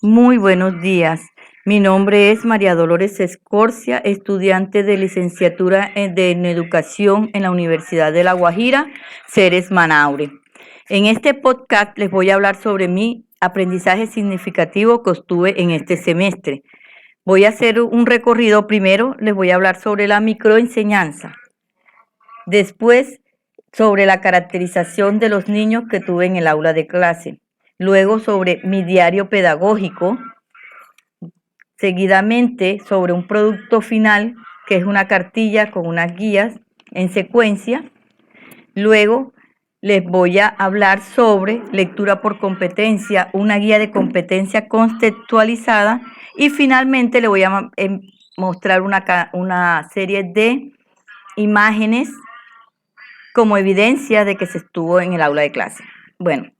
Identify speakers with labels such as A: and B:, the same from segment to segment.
A: Muy buenos días. Mi nombre es María Dolores Escorcia, estudiante de licenciatura en Educación en la Universidad de La Guajira, Ceres Manaure. En este podcast les voy a hablar sobre mi aprendizaje significativo que obtuve en este semestre. Voy a hacer un recorrido. Primero les voy a hablar sobre la microenseñanza. Después, sobre la caracterización de los niños que tuve en el aula de clase. Luego, sobre mi diario pedagógico. Seguidamente, sobre un producto final, que es una cartilla con unas guías en secuencia. Luego, les voy a hablar sobre lectura por competencia, una guía de competencia contextualizada. Y finalmente, le voy a mostrar una serie de imágenes como evidencia de que se estuvo en el aula de clase. Bueno,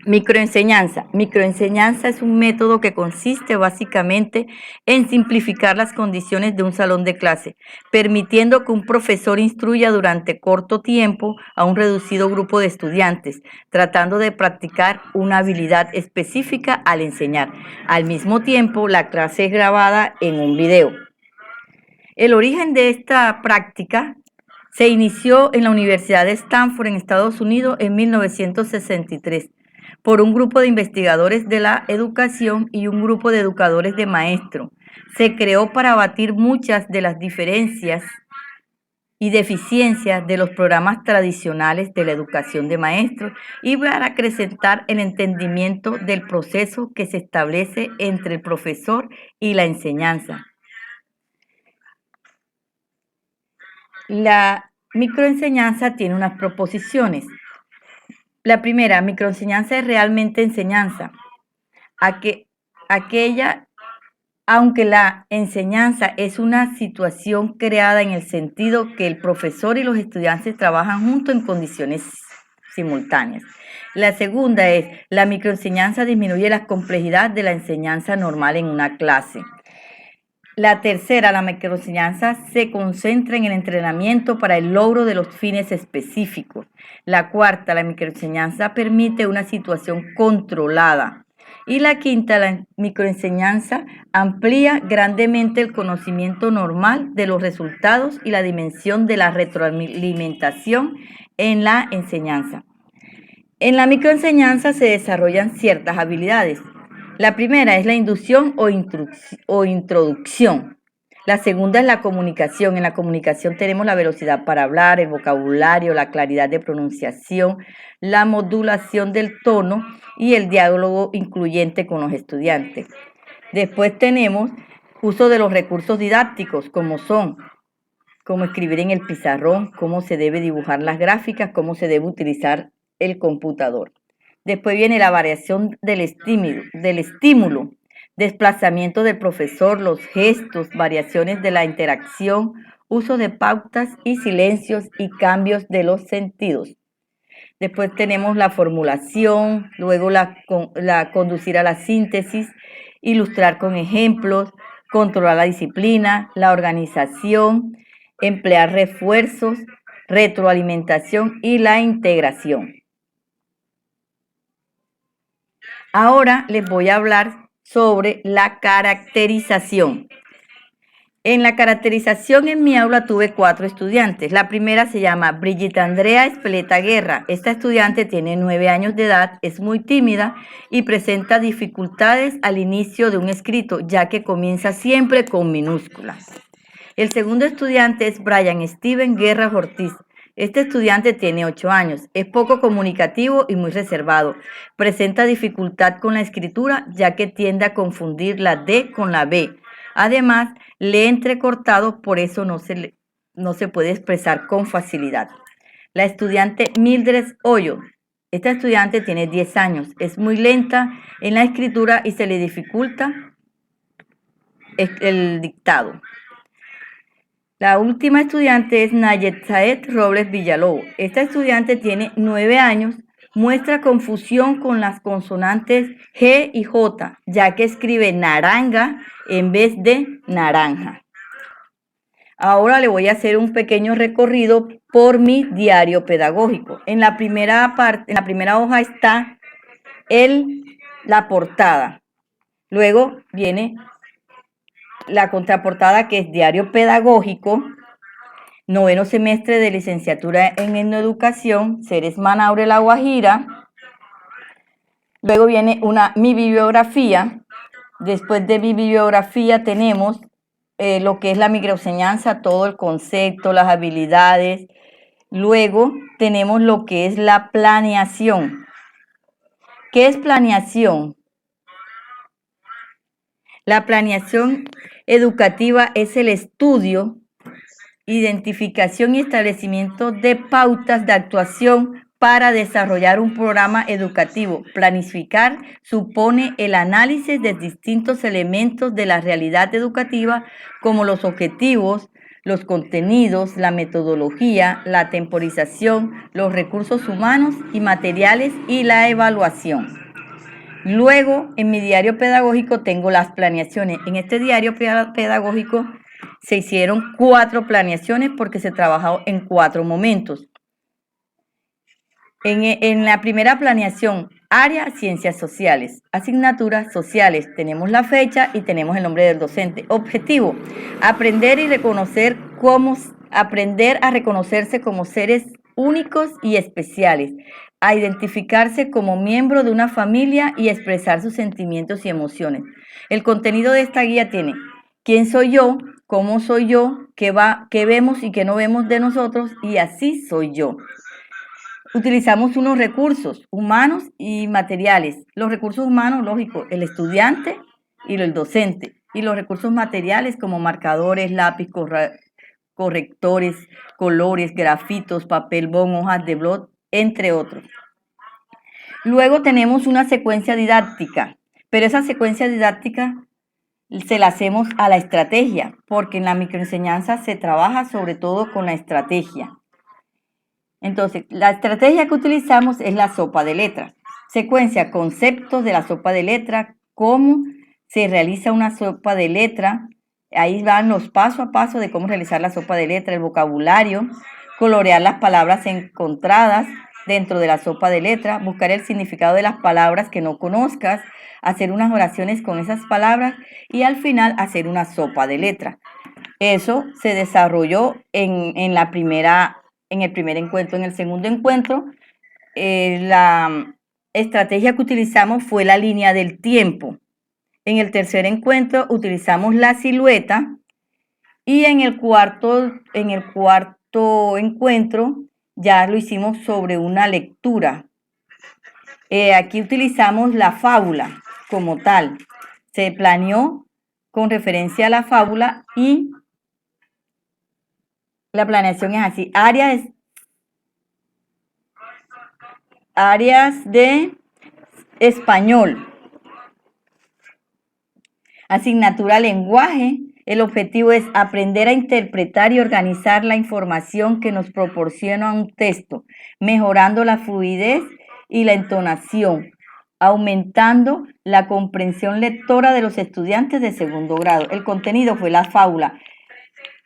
A: microenseñanza. Microenseñanza es un método que consiste básicamente en simplificar las condiciones de un salón de clase, permitiendo que un profesor instruya durante corto tiempo a un reducido grupo de estudiantes, tratando de practicar una habilidad específica al enseñar. Al mismo tiempo, la clase es grabada en un video. El origen de esta práctica se inició en la Universidad de Stanford, en Estados Unidos, en 1963, por un grupo de investigadores de la educación y un grupo de educadores de maestros. Se creó para abatir muchas de las diferencias y deficiencias de los programas tradicionales de la educación de maestros y para acrecentar el entendimiento del proceso que se establece entre el profesor y la enseñanza. La microenseñanza tiene unas proposiciones. La primera, microenseñanza es realmente enseñanza. Aunque la enseñanza es una situación creada en el sentido que el profesor y los estudiantes trabajan juntos en condiciones simultáneas. La segunda es, la microenseñanza disminuye la complejidad de la enseñanza normal en una clase. La tercera, la microenseñanza se concentra en el entrenamiento para el logro de los fines específicos. La cuarta, la microenseñanza permite una situación controlada. Y la quinta, la microenseñanza amplía grandemente el conocimiento normal de los resultados y la dimensión de la retroalimentación en la enseñanza. En la microenseñanza se desarrollan ciertas habilidades. La primera es la inducción o introducción. La segunda es la comunicación. En la comunicación tenemos la velocidad para hablar, el vocabulario, la claridad de pronunciación, la modulación del tono y el diálogo incluyente con los estudiantes. Después tenemos uso de los recursos didácticos, como escribir en el pizarrón, cómo se debe dibujar las gráficas, cómo se debe utilizar el computador. Después viene la variación del estímulo, desplazamiento del profesor, los gestos, variaciones de la interacción, uso de pautas y silencios y cambios de los sentidos. Después tenemos la formulación, luego la conducir a la síntesis, ilustrar con ejemplos, controlar la disciplina, la organización, emplear refuerzos, retroalimentación y la integración. Ahora les voy a hablar sobre la caracterización. En la caracterización en mi aula tuve 4 estudiantes. La primera se llama Brigitte Andrea Espeleta Guerra. Esta estudiante tiene 9 años de edad, es muy tímida y presenta dificultades al inicio de un escrito, ya que comienza siempre con minúsculas. El segundo estudiante es Brian Steven Guerra Ortiz. Este estudiante tiene 8 años, es poco comunicativo y muy reservado. Presenta dificultad con la escritura, ya que tiende a confundir la D con la B. Además, lee entrecortado, por eso no se puede expresar con facilidad. La estudiante Mildred Hoyo. Esta estudiante tiene 10 años, es muy lenta en la escritura y se le dificulta el dictado. La última estudiante es Nayetzaet Robles Villalobos. Esta estudiante tiene 9 años, muestra confusión con las consonantes G y J, ya que escribe naranja en vez de naranja. Ahora le voy a hacer un pequeño recorrido por mi diario pedagógico. En la primera hoja está la portada. Luego viene la contraportada, que es Diario Pedagógico, noveno semestre de licenciatura en Educación, Ceres Manaure, La Guajira. Luego viene mi bibliografía. Después de mi bibliografía tenemos lo que es la microenseñanza, todo el concepto, las habilidades. Luego tenemos lo que es la planeación. ¿Qué es planeación? La planeación educativa es el estudio, identificación y establecimiento de pautas de actuación para desarrollar un programa educativo. Planificar supone el análisis de distintos elementos de la realidad educativa, como los objetivos, los contenidos, la metodología, la temporización, los recursos humanos y materiales y la evaluación. Luego, en mi diario pedagógico tengo las planeaciones. En este diario pedagógico se hicieron 4 planeaciones porque se trabajó en 4 momentos. En la primera planeación, área ciencias sociales, asignaturas sociales, tenemos la fecha y tenemos el nombre del docente. Objetivo, aprender a reconocerse como seres únicos y especiales, a identificarse como miembro de una familia y expresar sus sentimientos y emociones. El contenido de esta guía tiene: ¿quién soy yo? ¿Cómo soy yo? ¿Qué vemos y qué no vemos de nosotros? Y así soy yo. Utilizamos unos recursos humanos y materiales. Los recursos humanos, lógico, el estudiante y el docente. Y los recursos materiales como marcadores, lápiz, correctores, colores, grafitos, papel bond, hojas de blog, entre otros. Luego tenemos una secuencia didáctica, pero esa secuencia didáctica se la hacemos a la estrategia, porque en la microenseñanza se trabaja sobre todo con la estrategia. Entonces, la estrategia que utilizamos es la sopa de letras. Secuencia, conceptos de la sopa de letras, cómo se realiza una sopa de letra. Ahí van los paso a paso de cómo realizar la sopa de letra, el vocabulario, colorear las palabras encontradas dentro de la sopa de letra, buscar el significado de las palabras que no conozcas, hacer unas oraciones con esas palabras y al final hacer una sopa de letra. Eso se desarrolló en el primer encuentro. En el segundo encuentro, la estrategia que utilizamos fue la línea del tiempo. En el tercer encuentro utilizamos la silueta y en el cuarto encuentro ya lo hicimos sobre una lectura. Aquí utilizamos la fábula como tal. Se planeó con referencia a la fábula y la planeación es así: áreas de español, asignatura lenguaje. El objetivo es aprender a interpretar y organizar la información que nos proporciona un texto, mejorando la fluidez y la entonación, aumentando la comprensión lectora de los estudiantes de segundo grado. El contenido fue la fábula.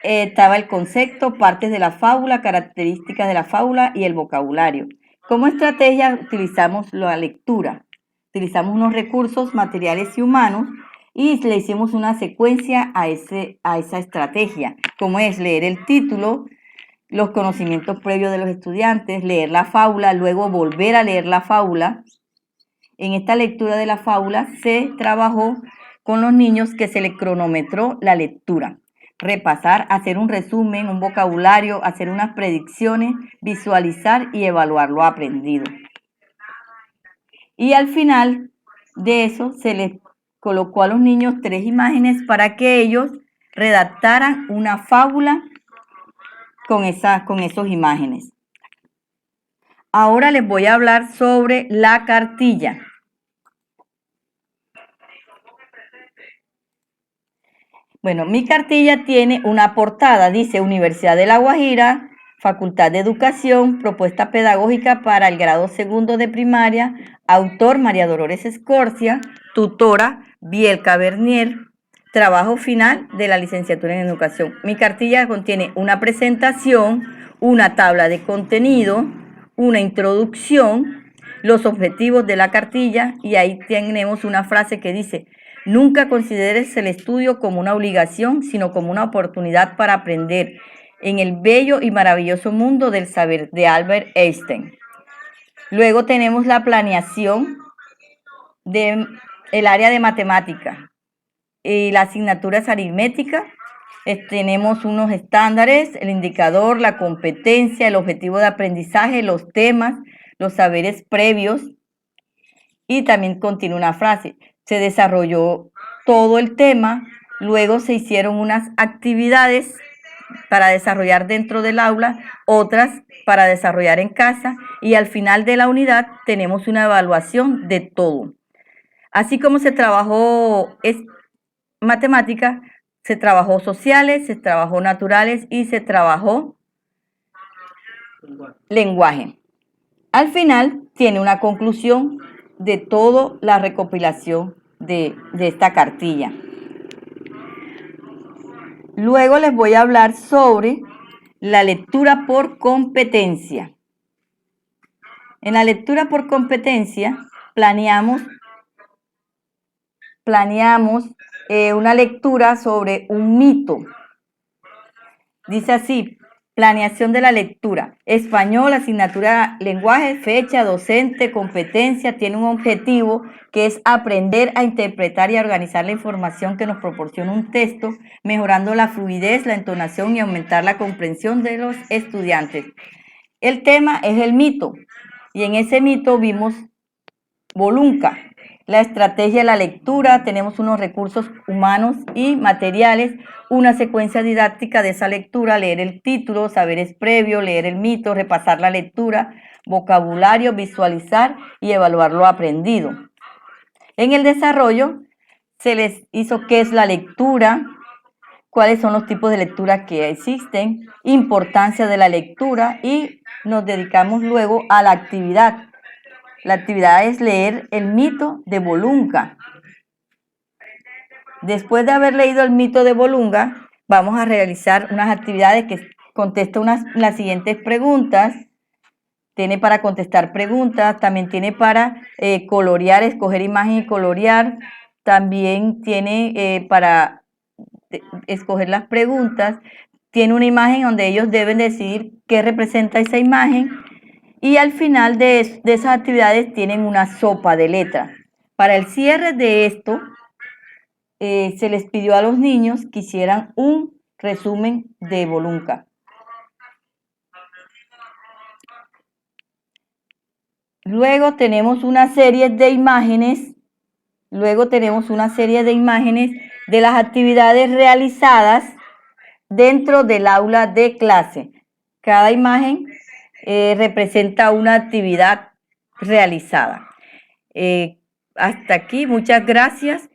A: Estaba el concepto, partes de la fábula, características de la fábula y el vocabulario. Como estrategia utilizamos la lectura. Utilizamos unos recursos materiales y humanos y le hicimos una secuencia a esa estrategia, como es leer el título, los conocimientos previos de los estudiantes, leer la fábula, luego volver a leer la fábula. En esta lectura de la fábula se trabajó con los niños que se les cronometró la lectura. Repasar, hacer un resumen, un vocabulario, hacer unas predicciones, visualizar y evaluar lo aprendido. Y al final de eso se les colocó a los niños 3 imágenes para que ellos redactaran una fábula con esas imágenes. Ahora les voy a hablar sobre la cartilla. Bueno, mi cartilla tiene una portada, dice Universidad de La Guajira, Facultad de Educación, propuesta pedagógica para el grado segundo de primaria, autor María Dolores Escorcia, tutora Bielka Bernier, trabajo final de la licenciatura en Educación. Mi cartilla contiene una presentación, una tabla de contenido, una introducción, los objetivos de la cartilla y ahí tenemos una frase que dice: Nunca consideres el estudio como una obligación, sino como una oportunidad para aprender en el bello y maravilloso mundo del saber de Albert Einstein. Luego tenemos la planeación del área de matemática y las asignaturas aritméticas. Tenemos unos estándares, el indicador, la competencia, el objetivo de aprendizaje, los temas, los saberes previos. Y también continúa una frase, se desarrolló todo el tema, luego se hicieron unas actividades para desarrollar dentro del aula, otras para desarrollar en casa, y al final de la unidad tenemos una evaluación de todo. Así como se trabajó matemática, se trabajó sociales, se trabajó naturales y se trabajó lenguaje. Al final tiene una conclusión de toda la recopilación de esta cartilla. Luego les voy a hablar sobre la lectura por competencia. En la lectura por competencia planeamos una lectura sobre un mito. Dice así, planeación de la lectura. Español, asignatura lenguaje, fecha, docente, competencia. Tiene un objetivo que es aprender a interpretar y a organizar la información que nos proporciona un texto, mejorando la fluidez, la entonación y aumentar la comprensión de los estudiantes. El tema es el mito y en ese mito vimos Bolunca. La estrategia de la lectura, tenemos unos recursos humanos y materiales, una secuencia didáctica de esa lectura, leer el título, saberes previos, leer el mito, repasar la lectura, vocabulario, visualizar y evaluar lo aprendido. En el desarrollo se les hizo qué es la lectura, cuáles son los tipos de lectura que existen, importancia de la lectura y nos dedicamos luego a la actividad. La actividad es leer el mito de Bolunca. Después de haber leído el mito de Bolunca, vamos a realizar unas actividades que contestan las siguientes preguntas. Tiene para contestar preguntas, también tiene para colorear, escoger imagen y colorear. También tiene para escoger las preguntas. Tiene una imagen donde ellos deben decidir qué representa esa imagen. Y al final de esas actividades tienen una sopa de letras. Para el cierre de esto, se les pidió a los niños que hicieran un resumen de Bolunca. Luego tenemos una serie de imágenes. De las actividades realizadas dentro del aula de clase. Cada imagen representa una actividad realizada. Hasta aquí, muchas gracias.